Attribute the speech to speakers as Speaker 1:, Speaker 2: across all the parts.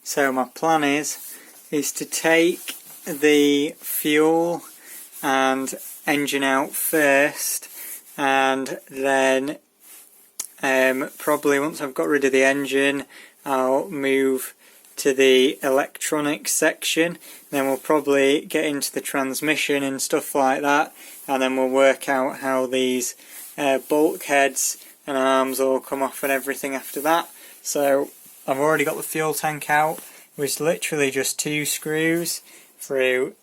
Speaker 1: So my plan is to take the fuel and engine out first, and then probably once I've got rid of the engine I'll move to the electronics section. Then we'll probably get into the transmission and stuff like that, and then we'll work out how these bulkheads and arms all come off and everything after that. So I've already got the fuel tank out. It was literally just 2 screws through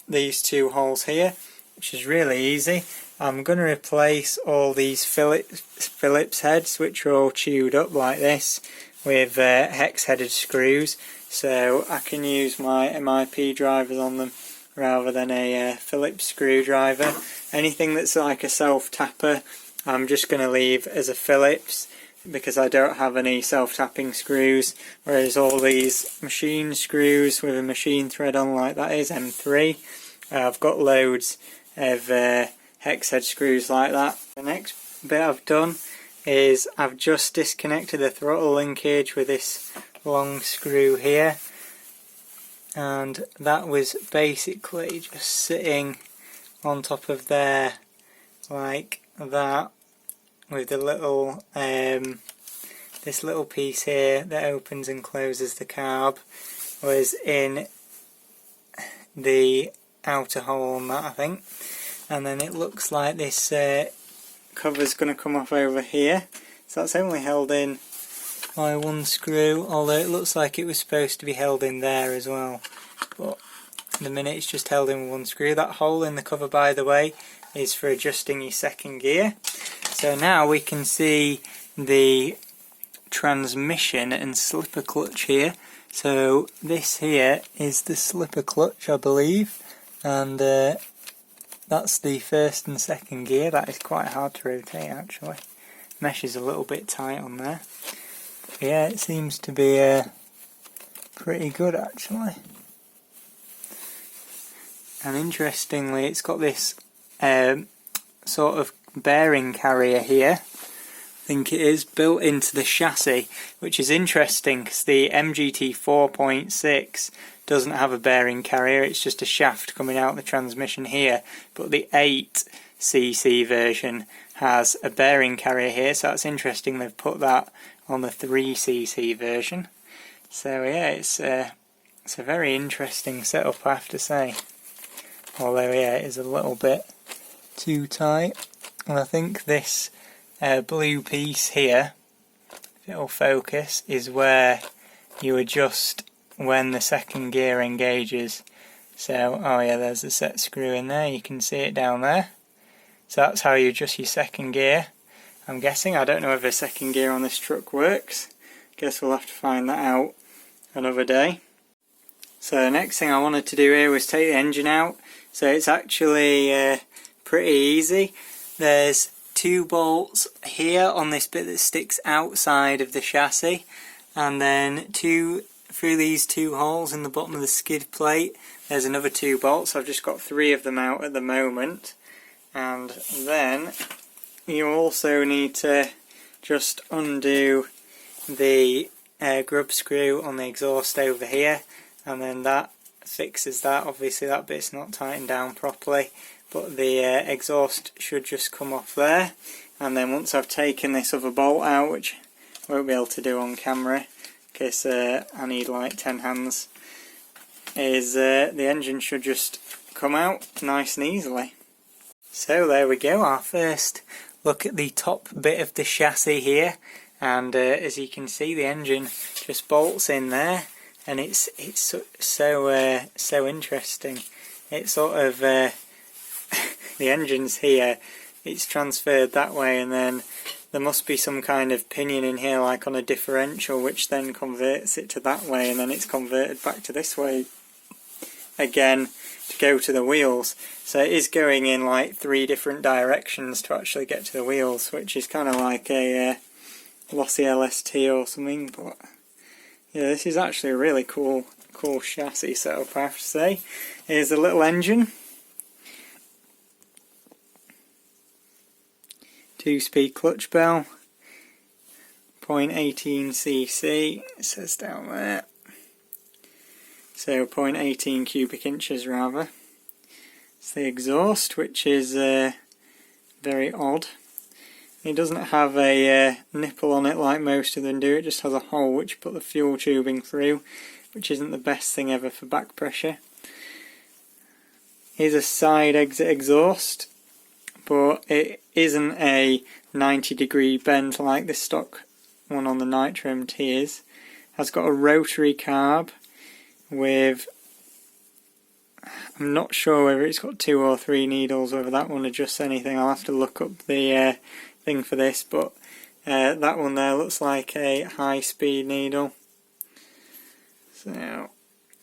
Speaker 1: these 2 holes here, which is really easy. I'm going to replace all these Phillips heads, which are all chewed up like this, with hex-headed screws, so I can use my MIP drivers on them rather than a Phillips screwdriver. Anything that's like a self-tapper I'm just going to leave as a Phillips, because I don't have any self-tapping screws, whereas all these machine screws with a machine thread on like that is M3. I've got loads of hex head screws like that. The next bit I've done is I've just disconnected the throttle linkage with this long screw here, and that was basically just sitting on top of there like that, with the little this little piece here that opens and closes the carb was in the outer hole on that, I think. And then it looks like this cover's going to come off over here, so that's only held in by 1 screw, although it looks like it was supposed to be held in there as well, but at the minute it's just held in with 1 screw. That hole in the cover, by the way, is for adjusting your second gear. So now we can see the transmission and slipper clutch here. So this here is the slipper clutch, I believe, and that's the first and second gear. That is quite hard to rotate actually. Mesh is a little bit tight on there. But yeah, it seems to be pretty good actually. And interestingly, it's got this sort of bearing carrier here, I think it is, built into the chassis, which is interesting because the MGT 4.6 doesn't have a bearing carrier, it's just a shaft coming out the transmission here, but the 8cc version has a bearing carrier here, so that's interesting they've put that on the 3cc version. So yeah, it's a very interesting setup, I have to say, although yeah, it is a little bit too tight. And I think this blue piece here, if it'll focus, is where you adjust when the second gear engages. So, oh yeah, there's the set screw in there, you can see it down there. So that's how you adjust your second gear, I'm guessing. I don't know if a second gear on this truck works. Guess we'll have to find that out another day. So the next thing I wanted to do here was take the engine out. So it's actually pretty easy. There's 2 bolts here on this bit that sticks outside of the chassis, and then through these 2 holes in the bottom of the skid plate there's another 2 bolts. I've just got 3 of them out at the moment. And then you also need to just undo the grub screw on the exhaust over here, and then that fixes that. Obviously that bit's not tightened down properly, but the exhaust should just come off there. And then once I've taken this other bolt out, which I won't be able to do on camera because I need like 10 hands, is the engine should just come out nice and easily. So there we go, our first look at the top bit of the chassis here, and as you can see the engine just bolts in there, and it's so interesting. It's sort of the engine's here, it's transferred that way, and then there must be some kind of pinion in here like on a differential, which then converts it to that way, and then it's converted back to this way again to go to the wheels. So it is going in like 3 different directions to actually get to the wheels, which is kind of like a lossy LST or something. But yeah, this is actually a really cool chassis setup, I have to say. Here's the little engine. 2-speed clutch bell, 0.18cc, it says down there. so 0.18 cubic inches rather. It's the exhaust, which is very odd. It doesn't have a nipple on it like most of them do, it just has a hole which you put the fuel tubing through, which isn't the best thing ever for back pressure. Here's a side exit exhaust, but it isn't a 90-degree bend like the stock one on the Nitro MT is. Has got a rotary carb with, I'm not sure whether it's got 2 or 3 needles, whether that one adjusts anything. I'll have to look up the thing for this, but that one there looks like a high-speed needle. So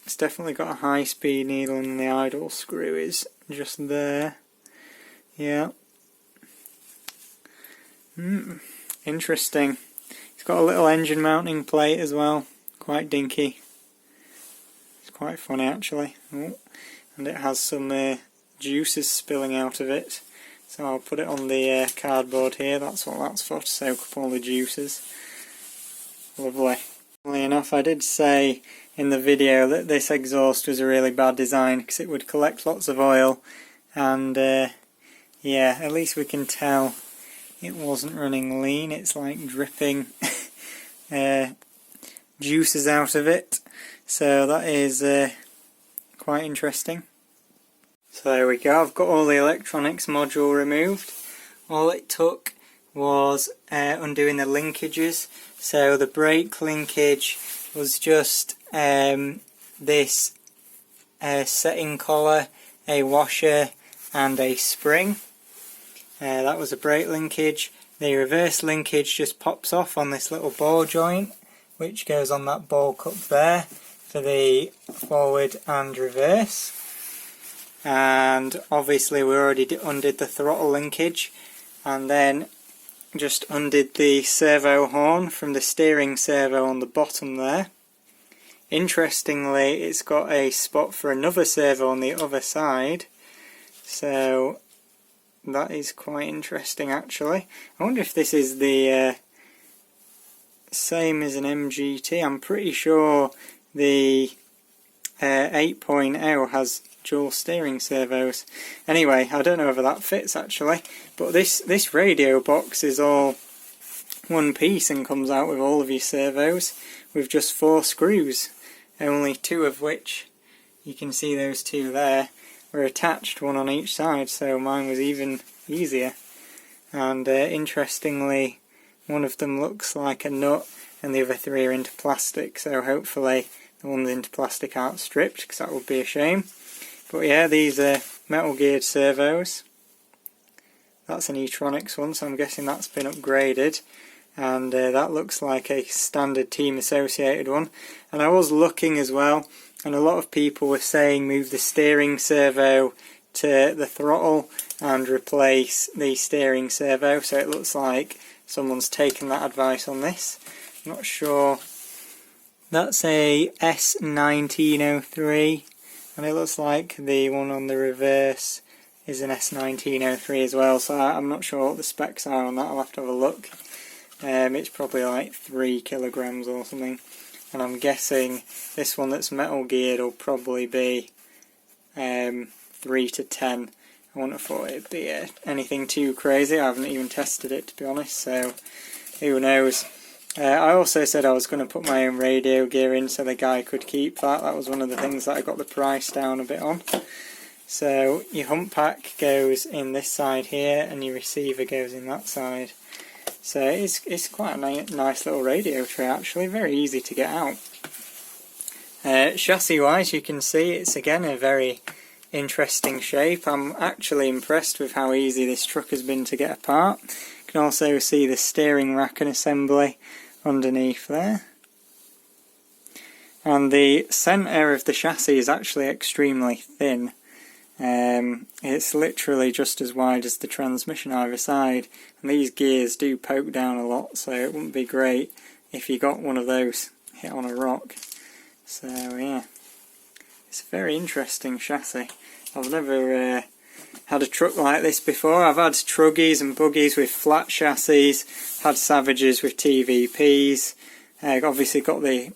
Speaker 1: it's definitely got a high-speed needle, and the idle screw is just there. Yeah. Interesting. It's got a little engine mounting plate as well, quite dinky. It's quite funny actually. Oh. And it has some juices spilling out of it. So I'll put it on the cardboard here, that's what that's for, to soak up all the juices. Lovely. Funnily enough, I did say in the video that this exhaust was a really bad design because it would collect lots of oil, and yeah, at least we can tell it wasn't running lean. It's like dripping juices out of it, so that is quite interesting. So there we go, I've got all the electronics module removed. All it took was undoing the linkages. So the brake linkage was just this setting collar, a washer and a spring. That was a brake linkage. The reverse linkage just pops off on this little ball joint, which goes on that ball cup there for the forward and reverse. And obviously we already undid the throttle linkage, and then just undid the servo horn from the steering servo on the bottom there. Interestingly, it's got a spot for another servo on the other side, so that is quite interesting actually. I wonder if this is the same as an MGT. I'm pretty sure the 8.0 has dual steering servos. Anyway, I don't know whether that fits actually, but this radio box is all one piece and comes out with all of your servos with just 4 screws, only 2 of which, you can see those 2 there, were attached, one on each side, so mine was even easier. And interestingly, one of them looks like a nut and the other 3 are into plastic, so hopefully the ones into plastic aren't stripped, because that would be a shame. But yeah, these are metal geared servos. That's an e-tronics one, so I'm guessing that's been upgraded. And that looks like a standard team associated one. And I was looking as well, and a lot of people were saying move the steering servo to the throttle and replace the steering servo, so it looks like someone's taken that advice on this. I'm not sure. That's a S1903, and it looks like the one on the reverse is an S1903 as well, so I'm not sure what the specs are on that. I'll have to have a look. It's probably like 3 kilograms or something, and I'm guessing this one that's metal geared will probably be 3 to 10. I wouldn't have thought it'd be anything too crazy. I haven't even tested it, to be honest, so who knows. I also said I was going to put my own radio gear in so the guy could keep that. That was one of the things that I got the price down a bit on. So your hump pack goes in this side here and your receiver goes in that side. So it's quite a nice little radio tray actually, very easy to get out. Chassis wise, you can see it's again a very interesting shape. I'm actually impressed with how easy this truck has been to get apart. You can also see the steering rack and assembly underneath there. And the centre of the chassis is actually extremely thin. It's literally just as wide as the transmission either side, and these gears do poke down a lot, so it wouldn't be great if you got one of those hit on a rock. So yeah, it's a very interesting chassis. I've never had a truck like this before. I've had truggies and buggies with flat chassis, had Savages with TVPs, obviously got the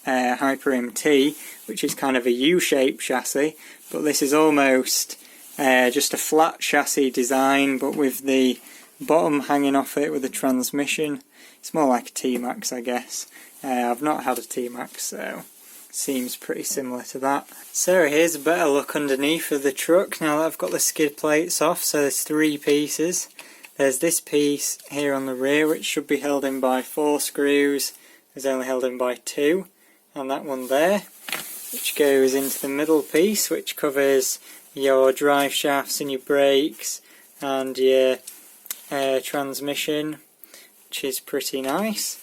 Speaker 1: Hyper MT, which is kind of a U-shaped chassis, but this is almost just a flat chassis design, but with the bottom hanging off it with the transmission. It's more like a T-Max, I guess. I've not had a T-Max, so it seems pretty similar to that. So here's a better look underneath of the truck now that I've got the skid plates off. So there's 3 pieces. There's this piece here on the rear, which should be held in by 4 screws. It's only held in by 2. And that one there, which goes into the middle piece, which covers your drive shafts and your brakes and your transmission, which is pretty nice.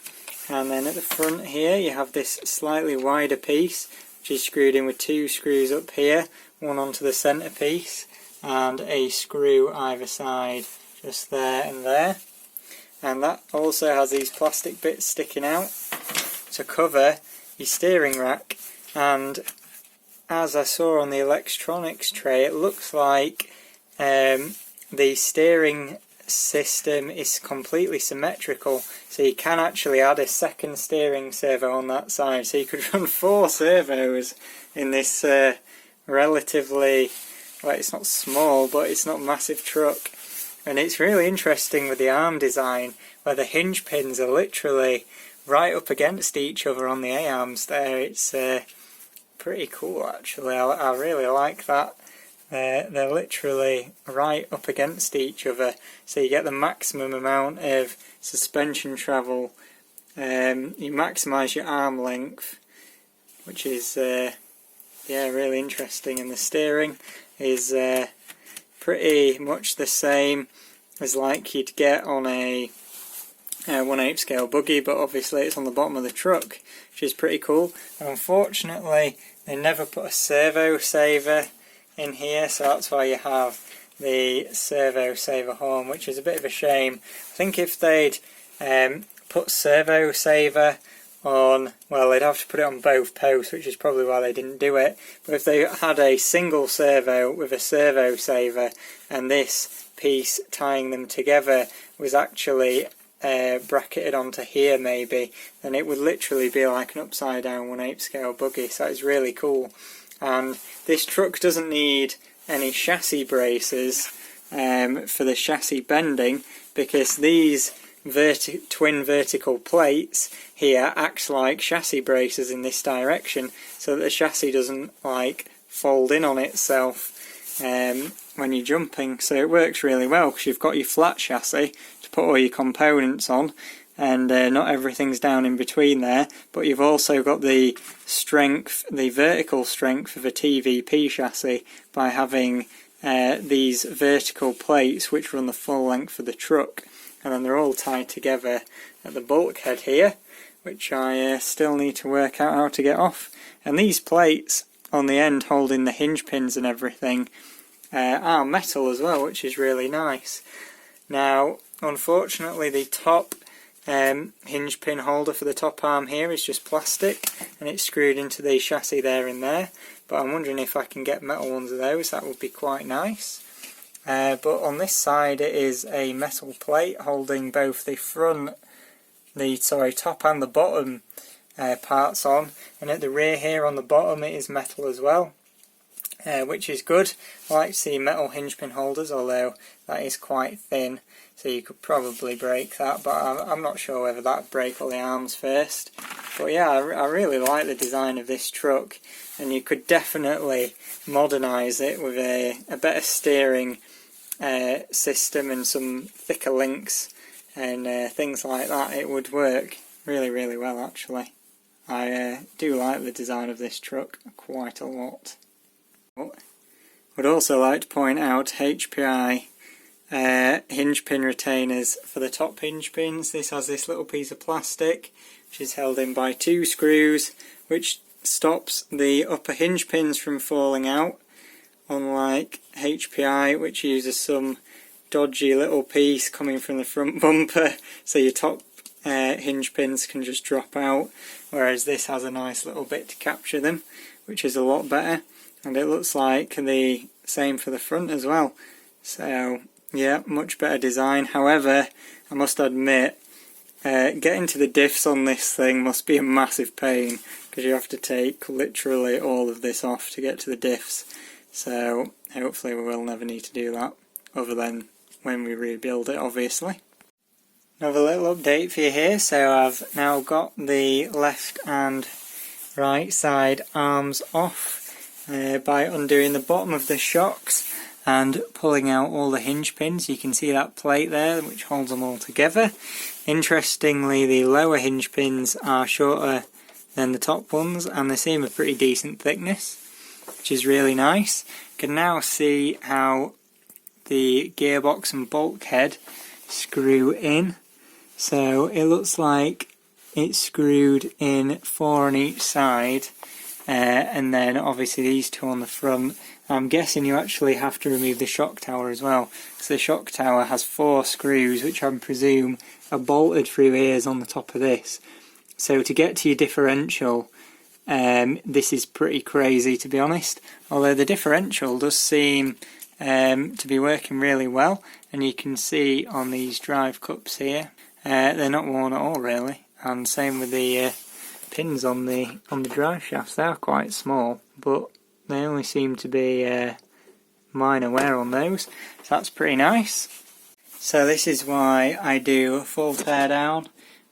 Speaker 1: And then at the front here you have this slightly wider piece, which is screwed in with 2 screws up here, one onto the centre piece and a screw either side, just there and there. And that also has these plastic bits sticking out to cover your steering rack. And as I saw on the electronics tray, it looks like the steering system is completely symmetrical, so you can actually add a second steering servo on that side, so you could run 4 servos in this relatively, well, it's not small, but it's not massive truck. And it's really interesting with the arm design, where the hinge pins are literally right up against each other on the A-arms there. It's pretty cool actually. I really like that. They're literally right up against each other, so you get the maximum amount of suspension travel. You maximise your arm length, which is yeah, really interesting. And the steering is pretty much the same as like you'd get on a 1/8 scale buggy, but obviously it's on the bottom of the truck, which is pretty cool. And unfortunately they never put a servo saver in here, so that's why you have the servo saver horn, which is a bit of a shame. I think if they'd put servo saver on, well, they'd have to put it on both posts, which is probably why they didn't do it. But if they had a single servo with a servo saver and this piece tying them together was actually bracketed onto here maybe, then it would literally be like an upside down 1/8 scale buggy, so it's really cool. And this truck doesn't need any chassis braces for the chassis bending, because these twin vertical plates here act like chassis braces in this direction, so that the chassis doesn't like fold in on itself when you're jumping. So it works really well, because you've got your flat chassis to put all your components on, and not everything's down in between there, but you've also got the strength, the vertical strength of a TVP chassis by having these vertical plates which run the full length of the truck, and then they're all tied together at the bulkhead here, which I still need to work out how to get off. And these plates on the end holding the hinge pins and everything are metal as well, which is really nice. Now unfortunately the top hinge pin holder for the top arm here is just plastic, and it's screwed into the chassis there and there, but I'm wondering if I can get metal ones of those. That would be quite nice. But on this side it is a metal plate holding both the top and the bottom parts on, and at the rear here on the bottom it is metal as well, which is good. I like to see metal hinge pin holders, although that is quite thin, so you could probably break that, but I'm not sure whether that would break all the arms first. But yeah, I really like the design of this truck, and you could definitely modernise it with a better steering system and some thicker links and things like that. It would work really, really well actually. I do like the design of this truck quite a lot. Would also like to point out HPI hinge pin retainers for the top hinge pins. This has this little piece of plastic which is held in by 2 screws, which stops the upper hinge pins from falling out, unlike HPI, which uses some dodgy little piece coming from the front bumper, so your top hinge pins can just drop out, whereas this has a nice little bit to capture them, which is a lot better. And it looks like the same for the front as well. So yeah, much better design. However, I must admit, getting to the diffs on this thing must be a massive pain, because you have to take literally all of this off to get to the diffs. So hopefully we will never need to do that, other than when we rebuild it, obviously. Another little update for you here. So I've now got the left and right side arms off by undoing the bottom of the shocks and pulling out all the hinge pins. You can see that plate there which holds them all together. Interestingly, the lower hinge pins are shorter than the top ones, and they seem a pretty decent thickness, which is really nice. You can now see how the gearbox and bulkhead screw in. So it looks like it's screwed in 4 on each side, and then obviously these 2 on the front. I'm guessing you actually have to remove the shock tower as well, because the shock tower has 4 screws which I presume are bolted through ears on the top of this. So to get to your differential, this is pretty crazy, to be honest, although the differential does seem to be working really well, and you can see on these drive cups here, they're not worn at all really, and same with the pins on the drive shafts. They are quite small, but they only seem to be minor wear on those, so that's pretty nice. So this is why I do a full teardown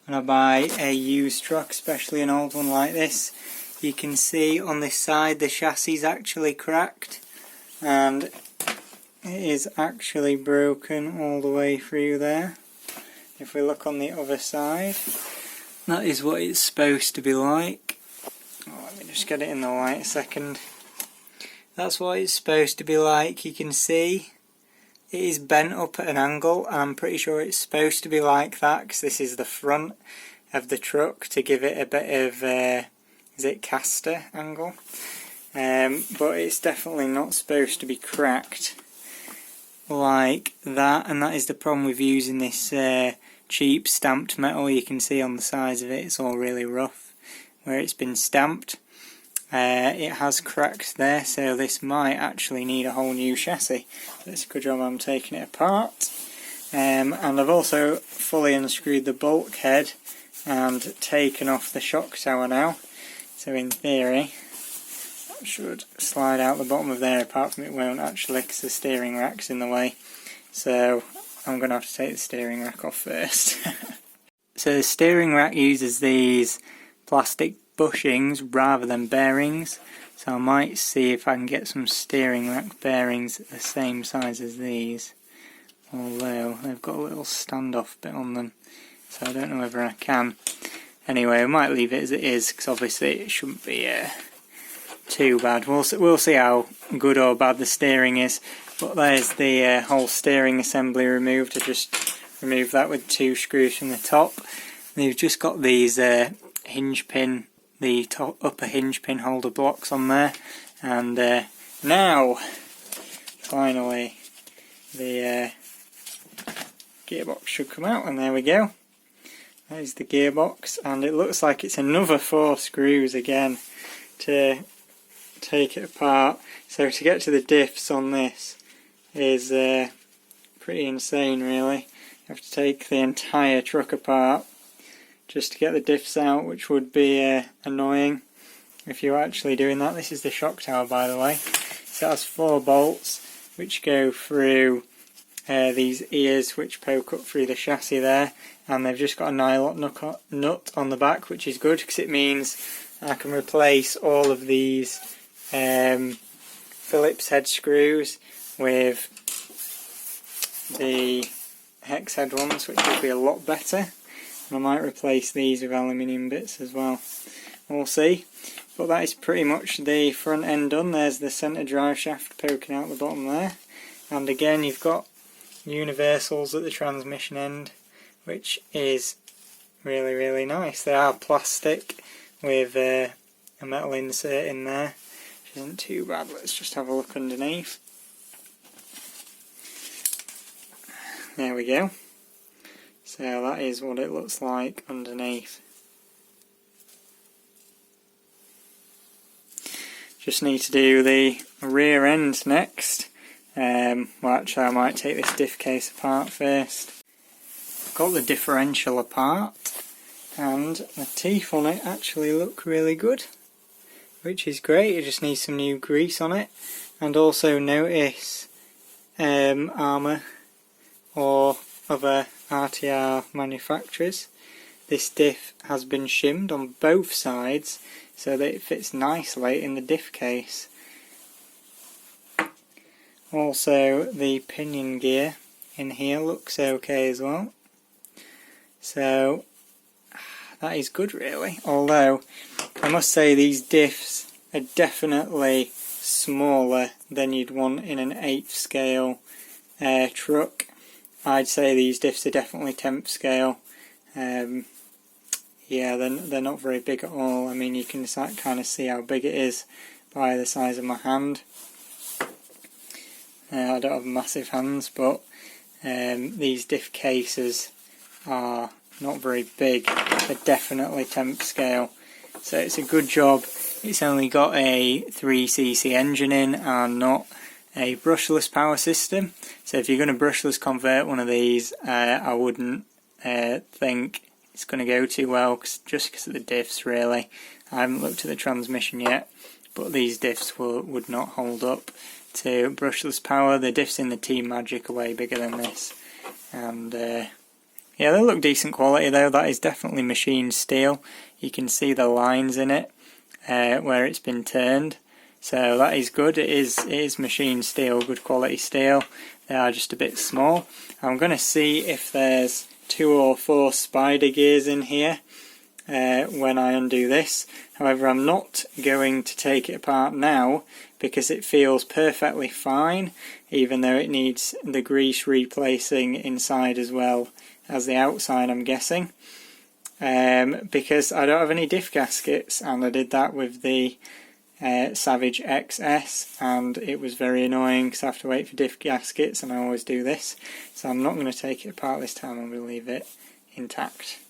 Speaker 1: when I buy a used truck, especially an old one like this. You can see on this side the chassis is actually cracked, and it is actually broken all the way through there. If we look on the other side, that is what it's supposed to be like. Oh, let me just get it in the light a second. That's what it's supposed to be like. You can see it is bent up at an angle, and I'm pretty sure it's supposed to be like that because this is the front of the truck to give it a bit of is it caster angle, but it's definitely not supposed to be cracked like that, and that is the problem with using this cheap stamped metal. You can see on the sides of it, it's all really rough where it's been stamped. It has cracked there, so this might actually need a whole new chassis. It's a good job I'm taking it apart. And I've also fully unscrewed the bulkhead and taken off the shock tower now. So in theory, that should slide out the bottom of there, apart from it won't actually because the steering rack's in the way. So I'm going to have to take the steering rack off first. So the steering rack uses these plastic bushings rather than bearings, so I might see if I can get some steering rack bearings the same size as these, although they've got a little standoff bit on them, so I don't know whether I can. Anyway, I might leave it as it is because obviously it shouldn't be too bad. We'll see how good or bad the steering is. But there's the whole steering assembly removed. I just removed that with 2 screws from the top. And you've just got these hinge pin, the upper hinge pin holder blocks on there, and now finally the gearbox should come out, and there we go. That is the gearbox, and it looks like it's another 4 screws again to take it apart. So to get to the diffs on this is pretty insane really. You have to take the entire truck apart just to get the diffs out, which would be annoying if you're actually doing that. This is the shock tower, by the way. So it has 4 bolts which go through these ears which poke up through the chassis there, and they've just got a nylon nut on the back, which is good because it means I can replace all of these Phillips head screws with the hex head ones, which would be a lot better. I might replace these with aluminium bits as well. We'll see. But that is pretty much the front end done. There's the centre drive shaft poking out the bottom there. And again you've got universals at the transmission end, which is really, really nice. They are plastic with a metal insert in there, which isn't too bad. Let's just have a look underneath. There we go. So that is what it looks like underneath. Just need to do the rear end next. Well, actually I might take this diff case apart first. Got the differential apart, and the teeth on it actually look really good, which is great. It just needs some new grease on it. And also notice Armour or other RTR manufacturers, this diff has been shimmed on both sides so that it fits nicely in the diff case. Also the pinion gear in here looks okay as well, so that is good really, although I must say these diffs are definitely smaller than you'd want in an 8th scale truck. I'd say these diffs are definitely 10th scale. Yeah, they're not very big at all. I mean, you can kind of see how big it is by the size of my hand. I don't have massive hands, but these diff cases are not very big. They're definitely 10th scale, so it's a good job. It's only got a 3cc engine in and not a brushless power system. So if you're going to brushless convert one of these, I wouldn't think it's going to go too well, just because of the diffs really. I haven't looked at the transmission yet, but these diffs would not hold up to brushless power. The diffs in the Team Magic are way bigger than this, and yeah, they look decent quality though. That is definitely machined steel. You can see the lines in it where it's been turned, so that is good. It is machined steel, good quality steel. They are just a bit small. I'm going to see if there's 2 or 4 spider gears in here when I undo this. However, I'm not going to take it apart now because it feels perfectly fine, even though it needs the grease replacing inside as well as the outside, I'm guessing, because I don't have any diff gaskets, and I did that with the Savage XS and it was very annoying because I have to wait for diff gaskets, and I always do this. So I'm not going to take it apart this time, I'm going to leave it intact.